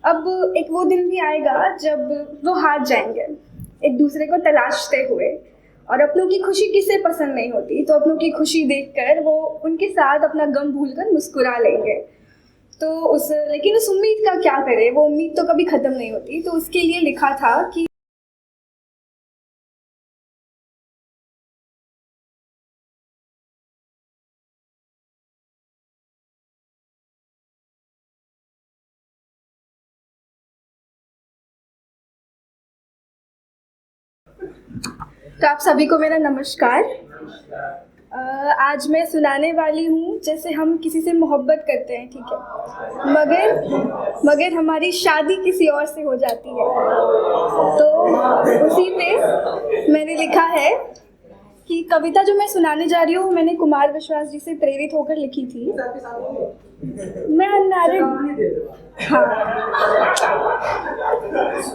अब एक वो दिन भी आएगा जब वो हार जाएंगे एक दूसरे को तलाशते हुए, और अपनों की खुशी किसे पसंद नहीं होती, तो अपनों की खुशी देखकर वो उनके साथ अपना गम भूलकर मुस्कुरा लेंगे। तो लेकिन उस उम्मीद का क्या करे, वो उम्मीद तो कभी ख़त्म नहीं होती। तो उसके लिए लिखा था कि तो आप सभी को मेरा नमस्कार। आज मैं सुनाने वाली हूँ जैसे हम किसी से मोहब्बत करते हैं, ठीक है, मगर हमारी शादी किसी और से हो जाती है। तो उसी पे मैंने लिखा है कि कविता जो मैं सुनाने जा रही हूँ मैंने कुमार विश्वास जी से प्रेरित होकर लिखी थी। मैं अनमैरिड, हाँ,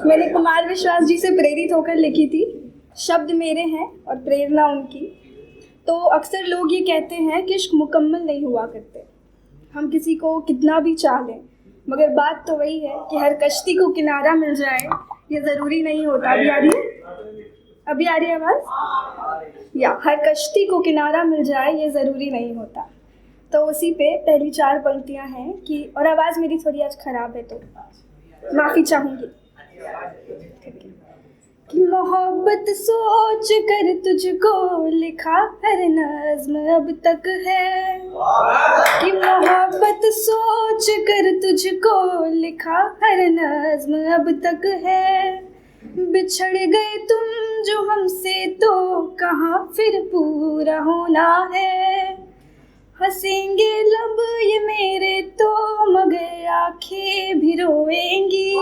मैंने कुमार विश्वास जी से प्रेरित होकर लिखी थी। शब्द मेरे हैं और प्रेरणा उनकी। तो अक्सर लोग ये कहते हैं कि इश्क मुकम्मल नहीं हुआ करते, हम किसी को कितना भी चाह लें, मगर बात तो वही है कि हर कश्ती को किनारा मिल जाए ये ज़रूरी नहीं होता। अभी आ रही है आवाज़? या हर कश्ती को किनारा मिल जाए ये ज़रूरी नहीं होता। तो उसी पे पहली 4 पंक्तियाँ हैं कि, और आवाज़ मेरी थोड़ी आज ख़राब है तो माफ़ी चाहूँगी। कि मोहब्बत सोच कर तुझको लिखा हर नज़्म अब तक है, कि मोहब्बत सोच कर तुझको लिखा हर नज़्म अब तक है। बिछड़ गए तुम जो हमसे तो कहाँ फिर पूरा होना है। हंसेंगे लब ये मेरे तो मगर आंखें भी रोएंगी।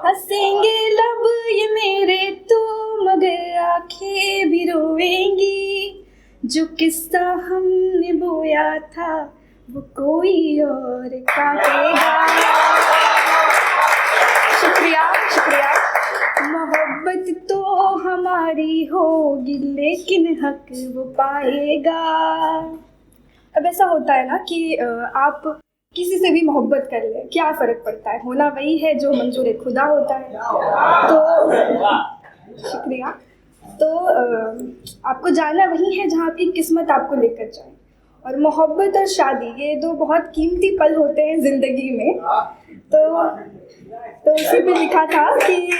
हंसेंगे लब ये मेरे तो मगर आंखें भी रोएंगी। जो किस्सा हमने बोया था वो कोई और काटेगा। शुक्रिया। मोहब्बत तो हमारी होगी लेकिन हक वो पाएगा। अब ऐसा होता है ना कि आप किसी से भी मोहब्बत कर ले, क्या फ़र्क पड़ता है, होना वही है जो मंजूर खुदा होता है। तो शुक्रिया। तो आपको जाना वही है जहाँ आपकी किस्मत आपको लेकर जाए। और मोहब्बत और शादी ये 2 बहुत कीमती पल होते हैं ज़िंदगी में। तो उसी पे लिखा था कि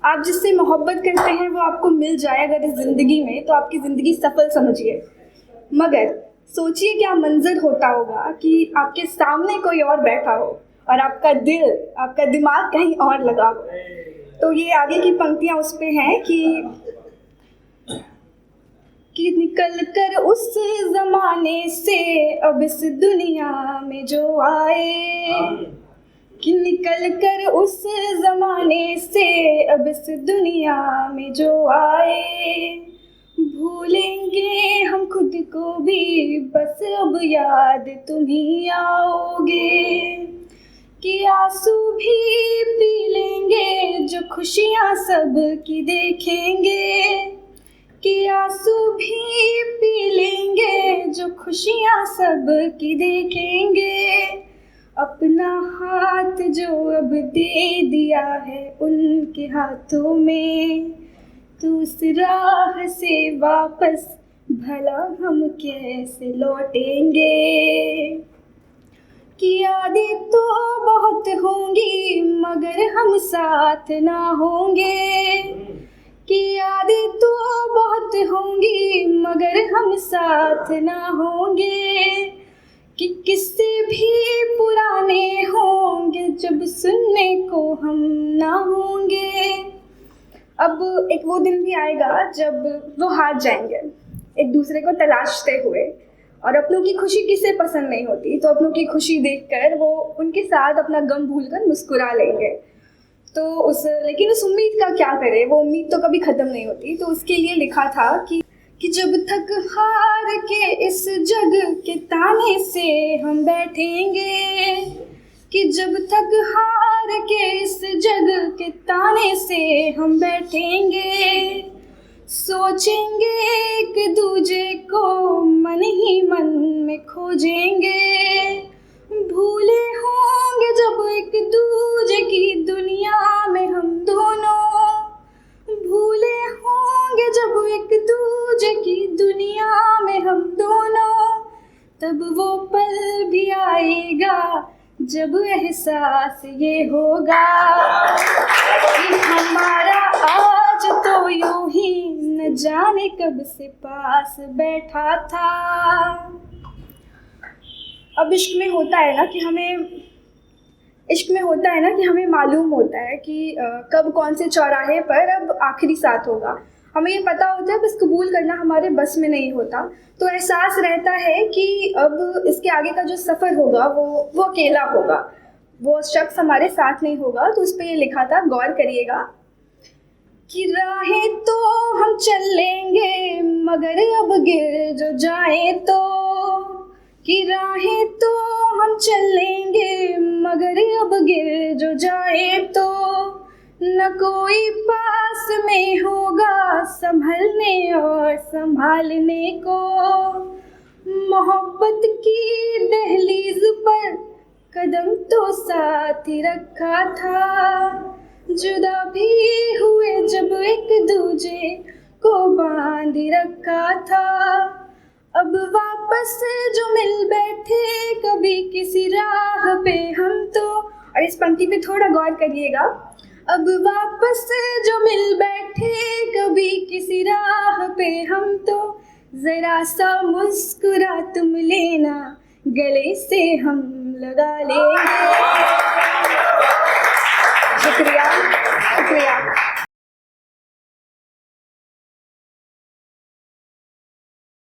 आप जिससे मोहब्बत करते हैं वो आपको मिल जाए अगर इस ज़िंदगी में, तो आपकी ज़िंदगी सफल समझिए। मगर सोचिए क्या मंजर होता होगा कि आपके सामने कोई और बैठा हो और आपका दिमाग कहीं और लगा हो। तो ये आगे की पंक्तियाँ उस पे हैं कि निकल कर उस ज़माने से अब इस दुनिया में जो आए, कि निकल कर उस ज़माने से अब इस दुनिया में जो आए। भूलेंगे हम खुद को भी बस अब याद तुम ही आओगे। कि आंसू भी पी लेंगे जो खुशियाँ सब की देखेंगे। कि आंसू भी पी लेंगे जो खुशियाँ सब की देखेंगे। अपना हाथ जो अब दे दिया है उनके हाथों में, तो उस राह से वापस भला हम कैसे लौटेंगे। कि यादें तो बहुत होंगी मगर हम साथ ना होंगे। कि यादें तो बहुत होंगी मगर हम साथ ना होंगे। कि किस्से भी पुराने होंगे जब सुनने को हम ना होंगे। अब एक वो दिन भी आएगा जब वो हार जाएंगे एक दूसरे को तलाशते हुए, और अपनों की खुशी किसे पसंद नहीं होती, तो अपनों की खुशी देखकर वो उनके साथ अपना गम भूलकर मुस्कुरा लेंगे। तो लेकिन उस उम्मीद का क्या करे, वो उम्मीद तो कभी ख़त्म नहीं होती। तो उसके लिए लिखा था कि जब तक हार के इस जग के ताने से हम बैठेंगे। कि जब तक हार के इस जग के ताने से हम बैठेंगे, सोचेंगे एक दूजे को मन ही मन में खोजेंगे। भूले होंगे जब जब एहसास ये होगा कि हमारा आज तो यूं ही न जाने कब से पास बैठा था। अब इश्क में होता है ना कि हमें मालूम होता है कि कब कौन से चौराहे पर अब आखिरी साथ होगा। हमें ये पता होता है, बस कबूल करना हमारे बस में नहीं होता। तो एहसास रहता है कि अब इसके आगे का जो सफ़र होगा वो अकेला होगा, वो शख्स हमारे साथ नहीं होगा। तो उस पर ये लिखा था, गौर करिएगा कि राहें तो हम चल लेंगे मगर अब गिर जो जाए तो, कि राहें तो हम चल लेंगे मगर अब गिर जो जाए तो, न कोई पास में होगा संभलने और संभालने को। मोहब्बत की दहलीज पर कदम तो साथ ही रखा था, जुदा भी हुए जब एक दूजे को बांध रखा था। अब वापस जो मिल बैठे कभी किसी राह पे हम तो, और इस पंक्ति पे थोड़ा गौर करिएगा, अब वापस जो मिल बैठे कभी किसी राह पे हम तो, ज़रा सा मुस्कुरा तुम लेना गले से हम लगा लेंगे। शुक्रिया।